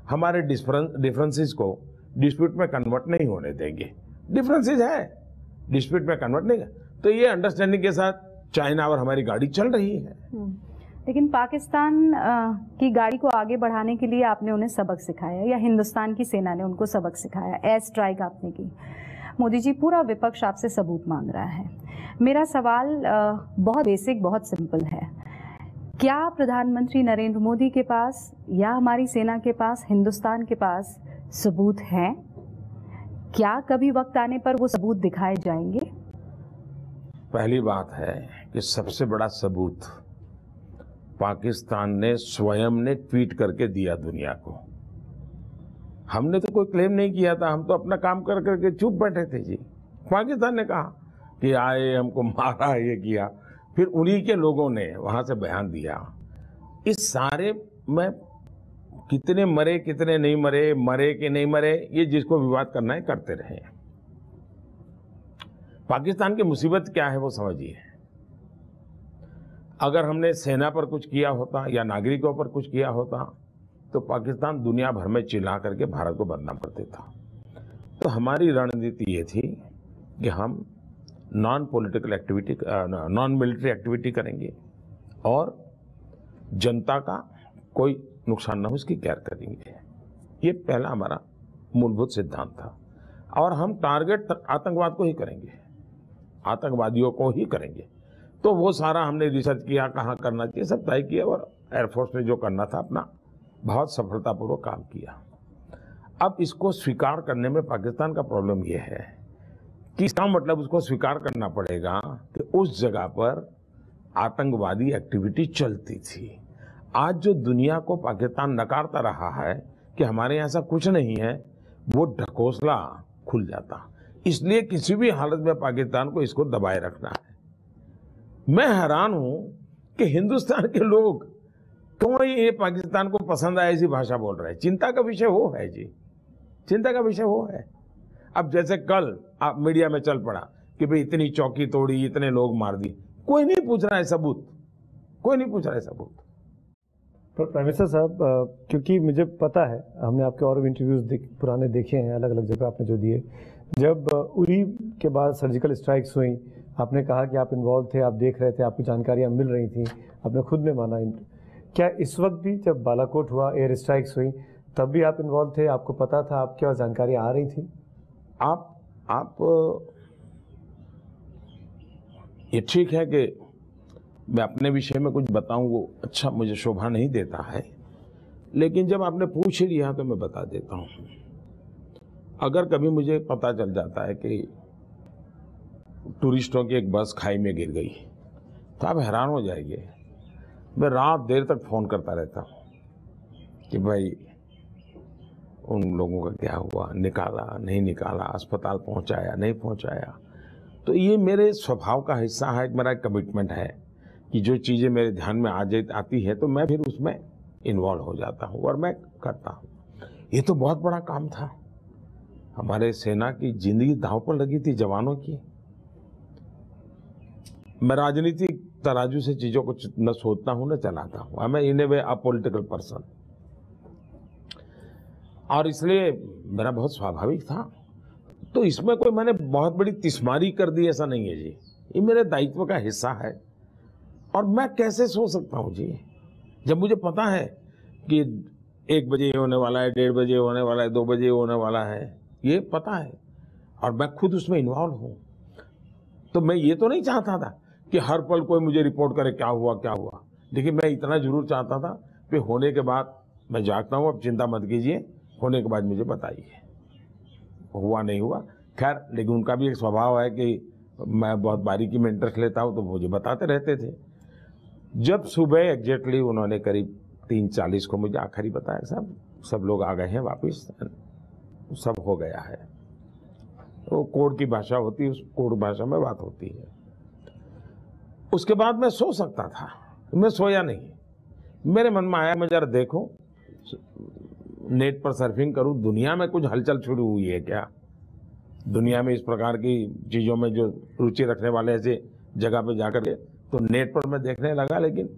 Speaker 2: हमारे डिफरेंसेस को डिस्प्यूट में कन्वर्ट नहीं होने देंगे। डिफरेंसेस है, डिस्प्यूट में कन्वर्ट नहीं। तो ये अंडरस्टैंडिंग के साथ चाइना और हमारी गाड़ी चल रही है।
Speaker 3: लेकिन पाकिस्तान की गाड़ी को आगे बढ़ाने के लिए आपने उन्हें सबक सिखाया, या हिंदुस्तान की सेना ने उनको सबक सिखाया, एयर स्ट्राइक आपने की। मोदी जी, पूरा विपक्ष आपसे सबूत मांग रहा है। मेरा सवाल बहुत बेसिक, बहुत सिंपल है। क्या प्रधानमंत्री नरेंद्र मोदी के पास या हमारी सेना के पास, हिंदुस्तान के पास सबूत हैं? क्या कभी वक्त आने पर वो सबूत दिखाए जाएंगे?
Speaker 2: पहली बात है कि सबसे बड़ा सबूत पाकिस्तान ने स्वयं ने ट्वीट करके दिया दुनिया को। हमने तो कोई क्लेम नहीं किया था, हम तो अपना काम कर करके चुप बैठे थे जी। पाकिस्तान ने कहा कि आए, हमको मारा, ये किया, फिर उन्हीं के लोगों ने वहां से बयान दिया। इस सारे में कितने मरे कितने नहीं मरे, मरे कि नहीं मरे, ये जिसको विवाद करना है करते रहे। पाकिस्तान की मुसीबत क्या है वो समझिए। अगर हमने सेना पर कुछ किया होता या नागरिकों पर कुछ किया होता तो पाकिस्तान दुनिया भर में चिल्ला करके भारत को बदनाम कर देता। तो हमारी रणनीति ये थी कि हम non political activity, non military activity करेंगे और जनता का कोई नुकसान न हो इसकी केयर करेंगे। ये पहला हमारा मूलभूत सिद्धांत था। और हम टारगेट आतंकवाद को ही करेंगे, आतंकवादियों को ही करेंगे। तो तो वो सारा हमने रिसर्च किया, कहाँ करना चाहिए, सब तय किया और एयरफोर्स ने जो करना था अपना बहुत सफलतापूर्वक काम किया। अब इसको स्वीकार करने में पाकिस्तान का प्रॉब्लम यह है कि इसका मतलब उसको स्वीकार करना पड़ेगा कि उस जगह पर आतंकवादी एक्टिविटी चलती थी। आज जो दुनिया को पाकिस्तान नकारता रहा है कि हमारे यहाँ ऐसा कुछ नहीं है, वो ढकोसला खुल जाता। इसलिए किसी भी हालत में पाकिस्तान को इसको दबाए रखना है। मैं हैरान हूं कि हिंदुस्तान के लोग क्यों ये पाकिस्तान को पसंद आए ऐसी भाषा बोल रहे हैं। चिंता का विषय वो है जी, चिंता का विषय वो है। अब जैसे कल आप मीडिया में चल पड़ा कि भाई इतनी चौकी तोड़ी, इतने लोग मार दिए, कोई नहीं पूछ रहा है सबूत, कोई नहीं पूछ रहा है सबूत।
Speaker 1: पर प्राइम मिनिस्टर साहब, क्योंकि मुझे पता है, हमने आपके और भी इंटरव्यूज पुराने देखे हैं, अलग अलग जगह आपने जो दिए, जब उरी के बाद सर्जिकल स्ट्राइक्स हुई, आपने कहा कि आप इन्वॉल्व थे, आप देख रहे थे, आपको जानकारियाँ मिल रही थी, आपने खुद ने माना। क्या इस वक्त भी जब बालाकोट हुआ, एयर स्ट्राइक्स हुई, तब भी आप इन्वॉल्व थे, आपको पता था, आपके पास जानकारियाँ आ रही थी?
Speaker 2: आप ये ठीक है कि मैं अपने विषय में कुछ बताऊं, वो अच्छा मुझे शोभा नहीं देता है, लेकिन जब आपने पूछ ही लिया तो मैं बता देता हूं। अगर कभी मुझे पता चल जाता है कि टूरिस्टों की एक बस खाई में गिर गई तो आप हैरान हो जाएंगे। मैं रात देर तक फ़ोन करता रहता हूं कि भाई उन लोगों का क्या हुआ, निकाला नहीं निकाला, अस्पताल पहुंचाया नहीं पहुंचाया। तो ये मेरे स्वभाव का हिस्सा है, मेरा एक कमिटमेंट है कि जो चीज़ें मेरे ध्यान में आती है तो मैं फिर उसमें इन्वॉल्व हो जाता हूँ और मैं करता हूँ। ये तो बहुत बड़ा काम था, हमारे सेना की जिंदगी दांव पर लगी थी, जवानों की। मैं राजनीतिक तराजू से चीज़ों को न सोचता हूँ न चलाता हूँ। I am in A way a political person, और इसलिए मेरा बहुत स्वाभाविक था। तो इसमें कोई मैंने बहुत बड़ी तिस्मारी कर दी ऐसा नहीं है जी, ये मेरे दायित्व का हिस्सा है। और मैं कैसे सो सकता हूँ जी, जब मुझे पता है कि 1 बजे होने वाला है, 1:30 बजे होने वाला है, 2 बजे होने वाला है, ये पता है और मैं खुद उसमें इन्वॉल्व हूँ। तो मैं ये तो नहीं चाहता था कि हर पल कोई मुझे रिपोर्ट करे क्या हुआ क्या हुआ। देखिए, मैं इतना जरूर चाहता था कि होने के बाद मैं जागता हूँ, अब चिंता मत कीजिए, होने के बाद मुझे बताइए। हुआ नहीं हुआ खैर, लेकिन उनका भी एक स्वभाव है कि मैं बहुत बारीकी में इंटरेस्ट लेता हूँ, तो मुझे बताते रहते थे। जब सुबह एग्जैक्टली उन्होंने करीब 3:40 को मुझे आखिरी बताया, साहब सब लोग आ गए हैं वापस, सब हो गया है। वो कोड की भाषा होती है, उस कोड भाषा में बात होती है। उसके बाद मैं सो सकता था, मैं सोया नहीं। मेरे मन में आया मैं जरा देखूं, नेट पर सर्फिंग करूं, दुनिया में कुछ हलचल शुरू हुई है क्या, दुनिया में इस प्रकार की चीज़ों में जो रुचि रखने वाले ऐसे जगह पे जाकर के। तो नेट पर मैं देखने लगा, लेकिन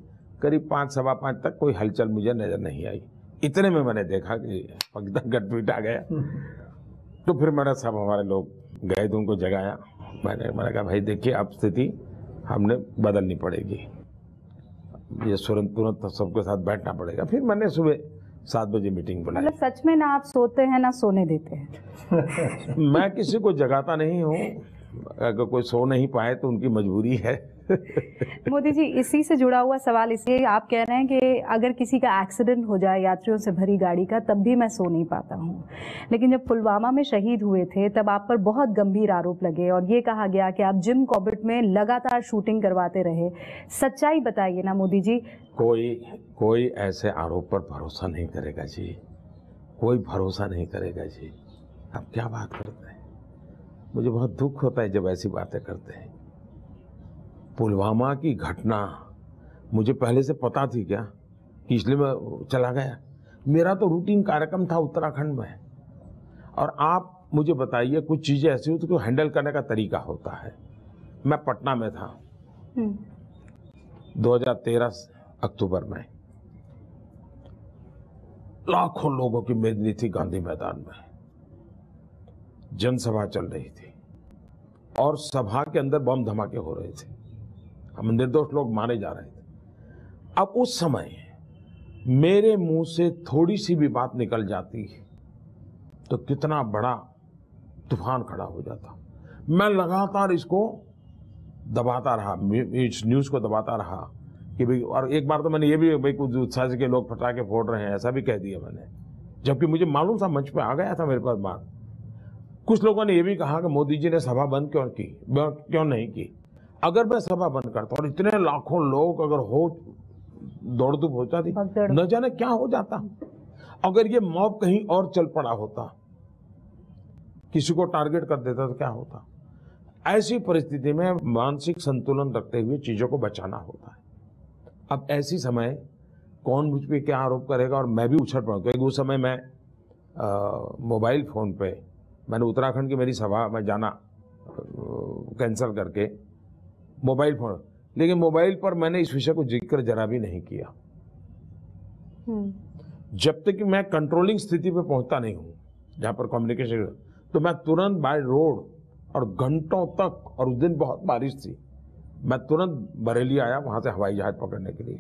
Speaker 2: करीब 5, सवा 5 तक कोई हलचल मुझे नजर नहीं आई। इतने में मैंने देखा कि पाकिस्तान का ट्वीट आ गया। तो फिर मेरा सब हमारे लोग गए तो उनको जगाया। मैंने कहा भाई देखिए, अब स्थिति हमने बदलनी पड़ेगी, ये तुरंत सबके साथ बैठना पड़ेगा। फिर मैंने सुबह 7 बजे मीटिंग बुलाई।
Speaker 3: मतलब सच में ना आप सोते हैं ना सोने देते हैं।
Speaker 2: मैं किसी को जगाता नहीं हूँ, अगर कोई सो नहीं पाए तो उनकी मजबूरी है।
Speaker 3: मोदी जी, इसी से जुड़ा हुआ सवाल इसलिए, आप कह रहे हैं कि अगर किसी का एक्सीडेंट हो जाए यात्रियों से भरी गाड़ी का, तब भी मैं सो नहीं पाता हूँ। लेकिन जब पुलवामा में शहीद हुए थे तब आप पर बहुत गंभीर आरोप लगे और ये कहा गया कि आप जिम कॉर्बेट में लगातार शूटिंग करवाते रहे। सच्चाई बताइए ना मोदी जी।
Speaker 2: कोई ऐसे आरोप पर भरोसा नहीं करेगा जी, कोई भरोसा नहीं करेगा जी। आप क्या बात करते हैं, मुझे बहुत दुख होता है जब ऐसी बातें करते हैं। पुलवामा की घटना मुझे पहले से पता थी क्या कि इसलिए मैं चला गया? मेरा तो रूटीन कार्यक्रम था उत्तराखंड में। और आप मुझे बताइए, कुछ चीज़ें ऐसी होती है तो हैंडल करने का तरीका होता है। मैं पटना में था 2013 अक्टूबर में, लाखों लोगों की मेजनी थी गांधी मैदान में, जनसभा चल रही थी और सभा के अंदर बम धमाके हो रहे थे, हम निर्दोष लोग मारे जा रहे थे। अब उस समय मेरे मुंह से थोड़ी सी भी बात निकल जाती तो कितना बड़ा तूफान खड़ा हो जाता। मैं लगातार इसको दबाता रहा, इस न्यूज़ को दबाता रहा कि भाई, और एक बार तो मैंने ये भी भाई कुछ उत्साह से के लोग पटाखे फोड़ रहे हैं ऐसा भी कह दिया मैंने, जबकि मुझे मालूम था, मंच पे आ गया था मेरे पास बात। कुछ लोगों ने ये भी कहा कि मोदी जी ने सभा बंद क्यों नहीं की। अगर मैं सभा बंद करता और इतने लाखों लोग अगर हो दौड़ धूप हो जाती, न जाने क्या हो जाता। अगर ये मॉब कहीं और चल पड़ा होता, किसी को टारगेट कर देता तो क्या होता। ऐसी परिस्थिति में मानसिक संतुलन रखते हुए चीजों को बचाना होता है। अब ऐसी समय कौन मुझ पे क्या आरोप करेगा और मैं भी उछल पड़ा, क्योंकि उस समय मैं मोबाइल फोन पे मैंने उत्तराखंड की मेरी सभा में जाना कैंसिल करके मोबाइल फोन, लेकिन मोबाइल पर मैंने इस विषय को जिक्र जरा भी नहीं किया। जब तक कि मैं कंट्रोलिंग स्थिति पे पहुंचता नहीं हूं जहां पर कम्युनिकेशन, तो मैं तुरंत बाय रोड और घंटों तक, और उस दिन बहुत बारिश थी, मैं तुरंत बरेली आया वहां से हवाई जहाज पकड़ने के लिए।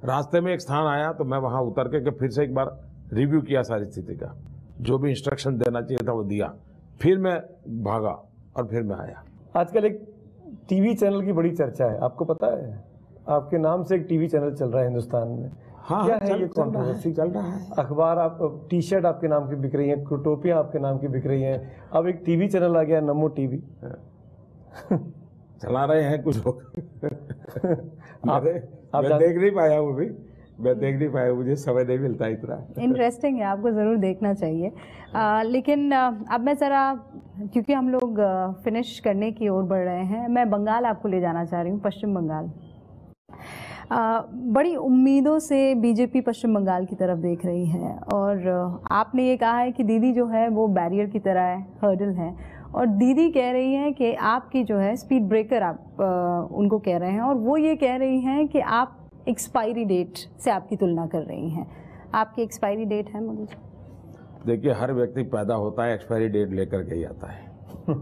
Speaker 2: रास्ते में एक स्थान आया तो मैं वहां उतर के फिर से एक बार रिव्यू किया सारी स्थिति का, जो भी इंस्ट्रक्शन देना चाहिए था वो दिया, फिर मैं भागा और फिर मैं आया।
Speaker 1: आजकल एक टीवी चैनल की बड़ी चर्चा है, आपको पता है? आपके नाम से एक टीवी चैनल चल रहा है हिंदुस्तान में।
Speaker 2: हाँ,
Speaker 1: क्या है ये कंट्रोवर्सी?
Speaker 2: चल रहा है।
Speaker 1: अखबार, आप टी शर्ट आपके नाम की बिक रही हैं, टोपियां आपके नाम की बिक रही हैं, अब एक टीवी चैनल आ गया नमो टीवी।
Speaker 2: चला रहे हैं कुछ लोग। मैं देख नहीं पाया हूँ अभी, मैं देख नहीं पाया, मुझे समय नहीं मिलता इतना।
Speaker 3: इंटरेस्टिंग है, आपको ज़रूर देखना चाहिए। लेकिन अब मैं ज़रा, क्योंकि हम लोग फिनिश करने की ओर बढ़ रहे हैं, मैं बंगाल आपको ले जाना चाह रही हूँ, पश्चिम बंगाल। बड़ी उम्मीदों से बीजेपी पश्चिम बंगाल की तरफ देख रही है, और आपने ये कहा है कि दीदी जो है वो बैरियर की तरह है, हर्डल है, और दीदी कह रही हैं कि आपकी जो है स्पीड ब्रेकर, आप उनको कह रहे हैं, और वो ये कह रही हैं कि आप एक्सपायरी डेट से आपकी तुलना कर रही हैं। आपकी एक्सपायरी डेट है मोदी जी?
Speaker 2: देखिए, हर व्यक्ति पैदा होता है एक्सपायरी डेट लेकर के ही आता है।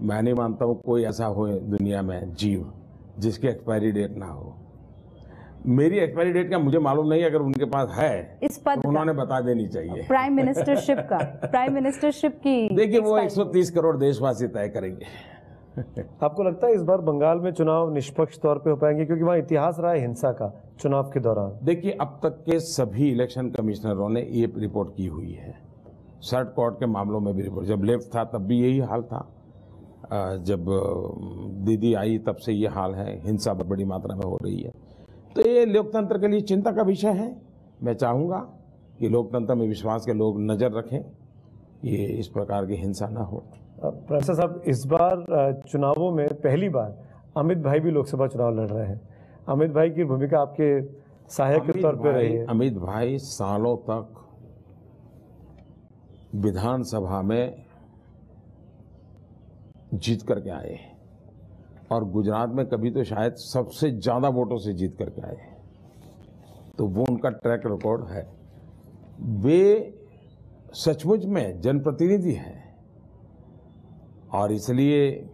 Speaker 2: मैं नहीं मानता हूँ कोई ऐसा हो दुनिया में जीव जिसकी एक्सपायरी डेट ना हो। मेरी एक्सपायरी डेट का मुझे मालूम नहीं, अगर उनके पास है
Speaker 3: इस पद
Speaker 2: तो उन्होंने बता देनी चाहिए।
Speaker 3: प्राइम मिनिस्टरशिप का, प्राइम मिनिस्टरशिप की
Speaker 2: देखिए, वो 130 करोड़ देशवासी तय करेंगे।
Speaker 1: आपको लगता है इस बार बंगाल में चुनाव निष्पक्ष तौर पे हो पाएंगे, क्योंकि वहाँ इतिहास रहा है हिंसा का चुनाव के दौरान?
Speaker 2: देखिए, अब तक के सभी इलेक्शन कमिश्नरों ने ये रिपोर्ट की हुई है। सर्ट कोर्ट के मामलों में भी रिपोर्ट, जब लेफ्ट था तब भी यही हाल था, जब दीदी आई तब से ये हाल है, हिंसा बड़ी मात्रा में हो रही है। तो ये लोकतंत्र के लिए चिंता का विषय है। मैं चाहूँगा कि लोकतंत्र में विश्वास के लोग नज़र रखें, ये इस प्रकार की हिंसा ना हो।
Speaker 1: प्रोफेसर साहब, इस बार चुनावों में पहली बार अमित भाई भी लोकसभा चुनाव लड़ रहे हैं। अमित भाई की भूमिका आपके सहायक के तौर पर रही है।
Speaker 2: अमित भाई सालों तक विधानसभा में जीत करके आए, और गुजरात में कभी तो शायद सबसे ज्यादा वोटों से जीत करके आए, तो वो उनका ट्रैक रिकॉर्ड है। वे सचमुच में जनप्रतिनिधि हैं, और इसलिए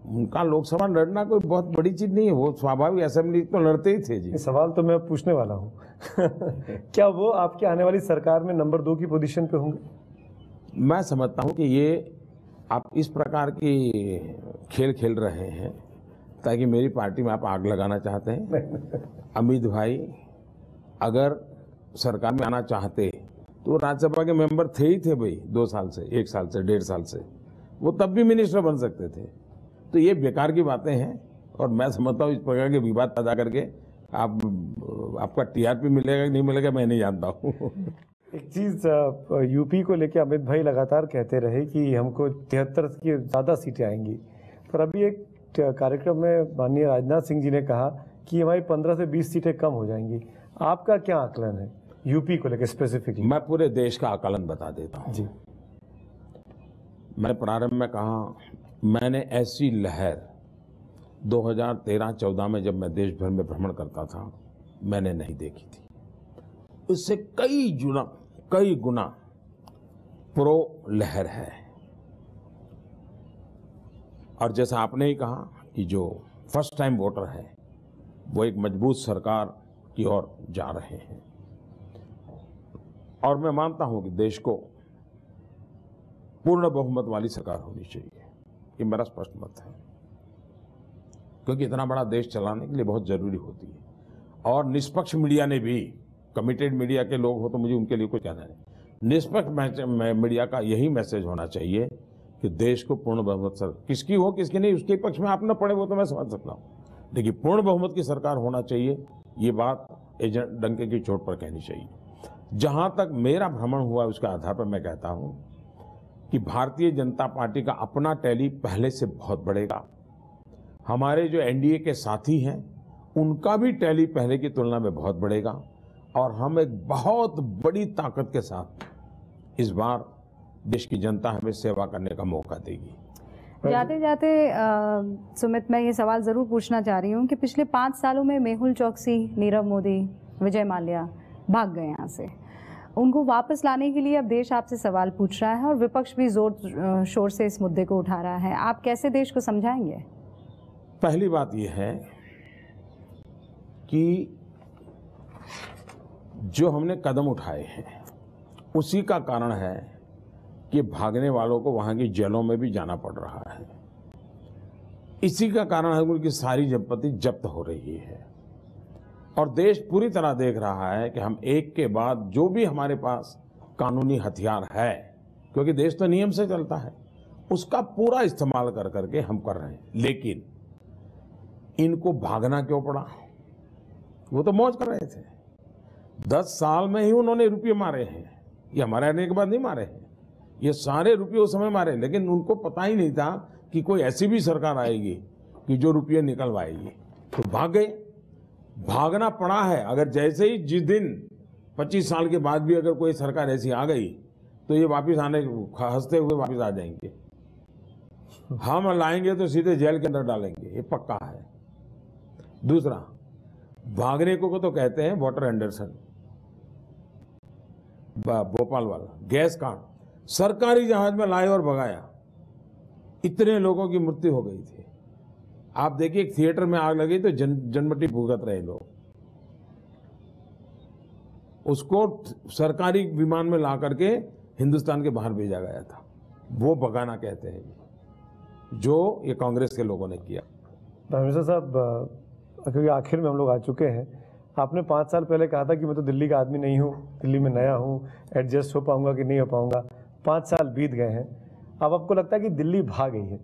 Speaker 2: उनका लोकसभा लड़ना कोई बहुत बड़ी चीज नहीं है। वो स्वाभाविक असेंबली तो लड़ते ही थे जी।
Speaker 1: सवाल तो मैं पूछने वाला हूँ। क्या वो आपकी आने वाली सरकार में नंबर 2 की पोजीशन पे होंगे?
Speaker 2: मैं समझता हूँ कि ये आप इस प्रकार की खेल खेल रहे हैं ताकि मेरी पार्टी में आप आग लगाना चाहते हैं। अमित भाई अगर सरकार में आना चाहते तो राज्यसभा के मेंबर थे ही थे भाई, 2 साल से, 1 साल से, 1.5 साल से, वो तब भी मिनिस्टर बन सकते थे। तो ये बेकार की बातें हैं, और मैं समझता हूँ इस प्रकार के विवाद पैदा करके आपका टीआरपी मिलेगा कि नहीं मिलेगा मैं नहीं जानता हूँ।
Speaker 1: एक चीज़, यूपी को लेके अमित भाई लगातार कहते रहे कि हमको 73 की ज़्यादा सीटें आएंगी, पर अभी एक कार्यक्रम में माननीय राजनाथ सिंह जी ने कहा कि हमारी 15 से 20 सीटें कम हो जाएंगी। आपका क्या आकलन है यूपी को लेकर स्पेसिफिकली?
Speaker 2: मैं पूरे देश का आकलन बता देता हूँ जी। मैंने प्रारंभ में कहा, मैंने ऐसी लहर 2013-14 में जब मैं देश भर में भ्रमण करता था मैंने नहीं देखी थी। इससे कई गुना प्रो लहर है। और जैसा आपने ही कहा कि जो फर्स्ट टाइम वोटर है वो एक मजबूत सरकार की ओर जा रहे हैं, और मैं मानता हूं कि देश को पूर्ण बहुमत वाली सरकार होनी चाहिए। ये मेरा स्पष्ट मत है। क्योंकि इतना बड़ा देश चलाने के लिए बहुत ज़रूरी होती है। और निष्पक्ष मीडिया ने भी, कमिटेड मीडिया के लोग हो तो मुझे उनके लिए कुछ कहना नहीं, निष्पक्ष मीडिया का यही मैसेज होना चाहिए कि देश को पूर्ण बहुमत सर किसकी हो किसकी नहीं उसके पक्ष में आप न पड़े वो तो मैं समझ सकता हूँ, लेकिन पूर्ण बहुमत की सरकार होना चाहिए, ये बात एजेंट डंके की चोट पर कहनी चाहिए। जहाँ तक मेरा भ्रमण हुआ उसके आधार पर मैं कहता हूँ कि भारतीय जनता पार्टी का अपना टैली पहले से बहुत बढ़ेगा। हमारे जो एनडीए के साथी हैं उनका भी टैली पहले की तुलना में बहुत बढ़ेगा और हम एक बहुत बड़ी ताकत के साथ इस बार देश की जनता हमें सेवा करने का मौका देगी।
Speaker 3: जाते जाते सुमित, मैं ये सवाल ज़रूर पूछना चाह रही हूँ कि पिछले 5 सालों में मेहुल चौकसी, नीरव मोदी, विजय माल्या भाग गए यहाँ से। उनको वापस लाने के लिए अब देश आपसे सवाल पूछ रहा है और विपक्ष भी जोर शोर से इस मुद्दे को उठा रहा है। आप कैसे देश को समझाएंगे?
Speaker 2: पहली बात यह है कि जो हमने कदम उठाए हैं उसी का कारण है कि भागने वालों को वहां की जेलों में भी जाना पड़ रहा है। इसी का कारण है उनकी सारी संपत्ति जब्त हो रही है और देश पूरी तरह देख रहा है कि हम एक के बाद जो भी हमारे पास कानूनी हथियार है, क्योंकि देश तो नियम से चलता है, उसका पूरा इस्तेमाल कर करके हम कर रहे हैं। लेकिन इनको भागना क्यों पड़ा? वो तो मौज कर रहे थे। 10 साल में ही उन्होंने रुपये मारे हैं, ये हमारे आने के बाद नहीं मारे हैं, ये सारे रुपये उस समय मारे, लेकिन उनको पता ही नहीं था कि कोई ऐसी भी सरकार आएगी कि जो रुपये निकलवाएगी, तो भाग गए। भागना पड़ा है। अगर जैसे ही जिस दिन 25 साल के बाद भी अगर कोई सरकार ऐसी आ गई तो ये वापस आने हंसते हुए वापस आ जाएंगे। हम लाएंगे तो सीधे जेल के अंदर डालेंगे, ये पक्का है। दूसरा, भागने को तो कहते हैं वाटर एंडरसन, भोपाल वाला गैस कांड, सरकारी जहाज में लाए और भगाया, इतने लोगों की मृत्यु हो गई थी। आप देखिए एक थिएटर में आग लगी तो जनमटी भुगत रहे लोग, उसको सरकारी विमान में ला करके हिंदुस्तान के बाहर भेजा गया था। वो भगाना कहते हैं, जो ये कांग्रेस के लोगों ने किया।
Speaker 1: प्राइम मिनिस्टर साहब, क्योंकि आखिर में हम लोग आ चुके हैं, आपने 5 साल पहले कहा था कि मैं तो दिल्ली का आदमी नहीं हूँ, दिल्ली में नया हूँ, एडजस्ट हो पाऊंगा कि नहीं हो पाऊंगा। 5 साल बीत गए हैं, अब आपको लगता है कि दिल्ली भाग गई है,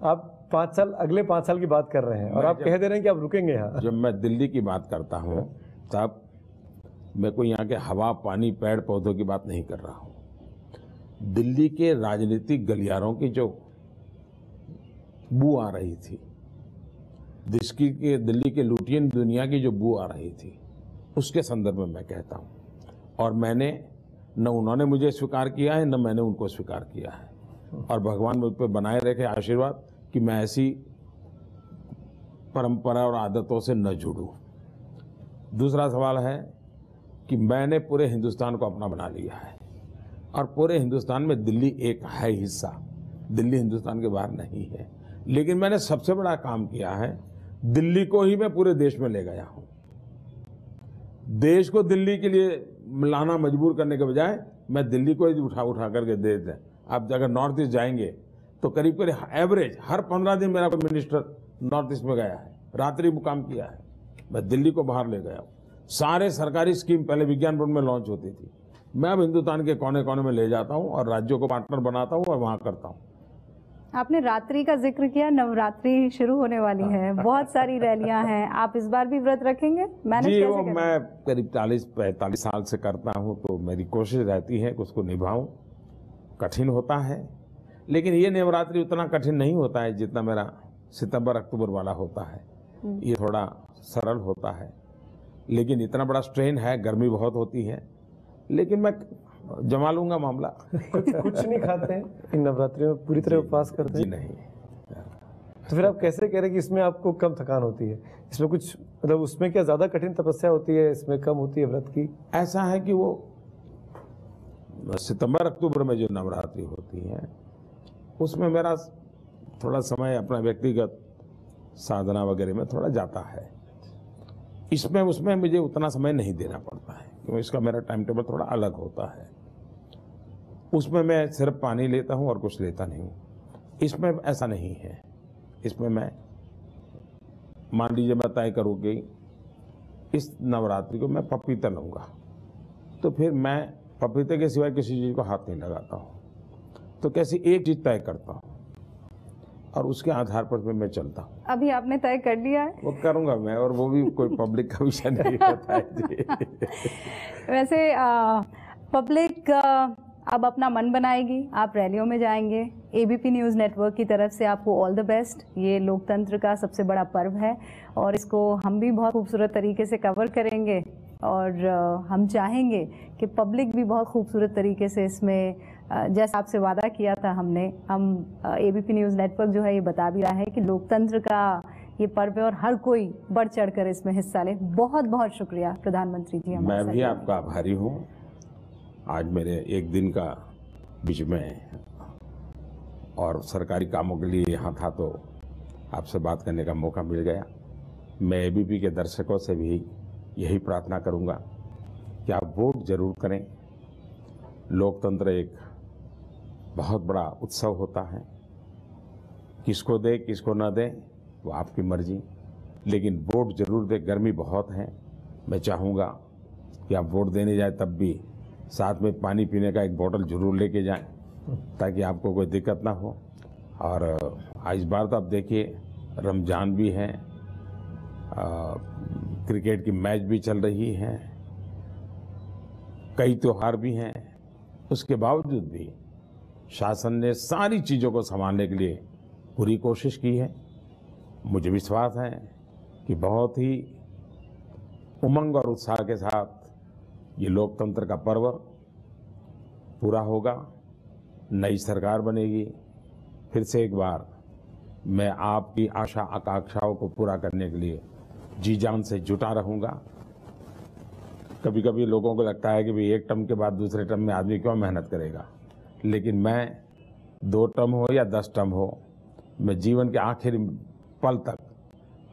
Speaker 1: आप 5 साल, अगले 5 साल की बात कर रहे हैं और आप कह दे रहे हैं कि आप रुकेंगे यहाँ।
Speaker 2: जब मैं दिल्ली की बात करता हूँ तब मैं कोई यहाँ के हवा, पानी, पेड़ पौधों की बात नहीं कर रहा हूँ। दिल्ली के राजनीतिक गलियारों की जो बू आ रही थी, दिल्ली के लुटियन दुनिया की जो बू आ रही थी, उसके संदर्भ में मैं कहता हूँ। और मैंने, न उन्होंने मुझे स्वीकार किया है न मैंने उनको स्वीकार किया है, और भगवान मुझ पर बनाए रखे आशीर्वाद कि मैं ऐसी परंपरा और आदतों से न जुड़ूं। दूसरा सवाल है कि मैंने पूरे हिंदुस्तान को अपना बना लिया है और पूरे हिंदुस्तान में दिल्ली एक है हिस्सा, दिल्ली हिंदुस्तान के बाहर नहीं है। लेकिन मैंने सबसे बड़ा काम किया है, दिल्ली को ही मैं पूरे देश में ले गया हूं। देश को दिल्ली के लिए लाना मजबूर करने के बजाय मैं दिल्ली को ही उठा करके दे दें। आप अगर नॉर्थ ईस्ट जाएंगे तो करीब करीब एवरेज हर 15 दिन मेरा कोई मिनिस्टर नॉर्थ ईस्ट में गया है, रात्रि मुकाम किया है। मैं दिल्ली को बाहर ले गया हूँ। सारे सरकारी स्कीम पहले विज्ञान भवन में लॉन्च होती थी, मैं अब हिंदुस्तान के कोने कोने में ले जाता हूँ और राज्यों को पार्टनर बनाता हूँ और वहाँ करता हूँ।
Speaker 3: आपने रात्रि का जिक्र किया, नवरात्रि शुरू होने वाली है, बहुत सारी रैलियां हैं, आप इस बार भी व्रत रखेंगे?
Speaker 2: जी, वो मैं करीब 40-45 साल से करता हूँ, तो मेरी कोशिश रहती है कि उसको निभाऊं। कठिन होता है, लेकिन ये नवरात्रि उतना कठिन नहीं होता है जितना मेरा सितंबर अक्टूबर वाला होता है। ये थोड़ा सरल होता है, लेकिन इतना बड़ा स्ट्रेन है, गर्मी बहुत होती है, लेकिन मैं जमा लूंगा मामला।
Speaker 1: कुछ नहीं खाते हैं इन नवरात्रि में, पूरी तरह उपवास करते हैं?
Speaker 2: जी नहीं।
Speaker 1: तो फिर आप कैसे कह रहे हैं कि इसमें आपको कम थकान होती है? इसमें कुछ मतलब उसमें क्या ज़्यादा कठिन तपस्या होती है, इसमें कम होती है व्रत की?
Speaker 2: ऐसा है कि वो सितंबर अक्टूबर में जो नवरात्रि होती है उसमें मेरा थोड़ा समय अपना व्यक्तिगत साधना वगैरह में थोड़ा जाता है। इसमें उसमें मुझे उतना समय नहीं देना पड़ता है, क्योंकि इसका मेरा टाइम टेबल थोड़ा अलग होता है। उसमें मैं सिर्फ पानी लेता हूँ और कुछ लेता नहीं हूँ। इसमें ऐसा नहीं है, इसमें मैं मान लीजिए मैं तय करूँ कि इस नवरात्रि को मैं पपीता लूँगा, तो फिर मैं पपीते के सिवाय किसी चीज़ को हाथ नहीं लगाता हूँ। तो कैसी एक चीज़ तय करता हूँ और उसके आधार पर फिर मैं चलता हूँ।
Speaker 3: अभी आपने तय कर लिया है?
Speaker 2: वो करूँगा मैं, और वो भी कोई पब्लिक का विषय नहीं होता है जी।
Speaker 3: वैसे पब्लिक अब अपना मन बनाएगी, आप रैलियों में जाएंगे। एबीपी न्यूज़ नेटवर्क की तरफ से आपको ऑल द बेस्ट। ये लोकतंत्र का सबसे बड़ा पर्व है और इसको हम भी बहुत खूबसूरत तरीके से कवर करेंगे और हम चाहेंगे कि पब्लिक भी बहुत खूबसूरत तरीके से इसमें, जैसा आपसे वादा किया था हम एबीपी न्यूज़ नेटवर्क जो है ये बता भी रहा है कि लोकतंत्र का ये पर्व है और हर कोई बढ़ चढ़कर इसमें हिस्सा ले। बहुत बहुत शुक्रिया प्रधानमंत्री जी।
Speaker 2: मैं भी आपका आभारी हूँ। आज मेरे एक दिन का बीच में और सरकारी कामों के लिए यहाँ था, तो आपसे बात करने का मौका मिल गया। मैं एबीपी के दर्शकों से भी यही प्रार्थना करूँगा कि आप वोट जरूर करें। लोकतंत्र एक बहुत बड़ा उत्सव होता है, किसको दे किसको ना दे वो आपकी मर्जी, लेकिन वोट जरूर दे। गर्मी बहुत है, मैं चाहूँगा कि आप वोट देने जाए तब भी साथ में पानी पीने का एक बोतल जरूर लेके जाएं, ताकि आपको कोई दिक्कत ना हो। और इस बार तो आप देखिए रमजान भी है, क्रिकेट की मैच भी चल रही है, कई त्योहार भी हैं, उसके बावजूद भी शासन ने सारी चीज़ों को संभालने के लिए पूरी कोशिश की है। मुझे विश्वास है कि बहुत ही उमंग और उत्साह के साथ ये लोकतंत्र का पर्व पूरा होगा, नई सरकार बनेगी। फिर से एक बार मैं आपकी आशा आकांक्षाओं को पूरा करने के लिए जी जान से जुटा रहूँगा। कभी कभी लोगों को लगता है कि भाई एक टर्म के बाद दूसरे टर्म में आदमी क्यों मेहनत करेगा, लेकिन मैं 2 टर्म हो या 10 टर्म हो, मैं जीवन के आखिरी पल तक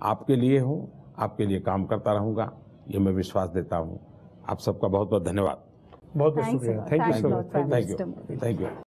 Speaker 2: आपके लिए हूँ, आपके लिए काम करता रहूँगा, ये मैं विश्वास देता हूँ। आप सबका बहुत बहुत धन्यवाद।
Speaker 1: बहुत बहुत शुक्रिया। Thank you so much.
Speaker 2: Thank you.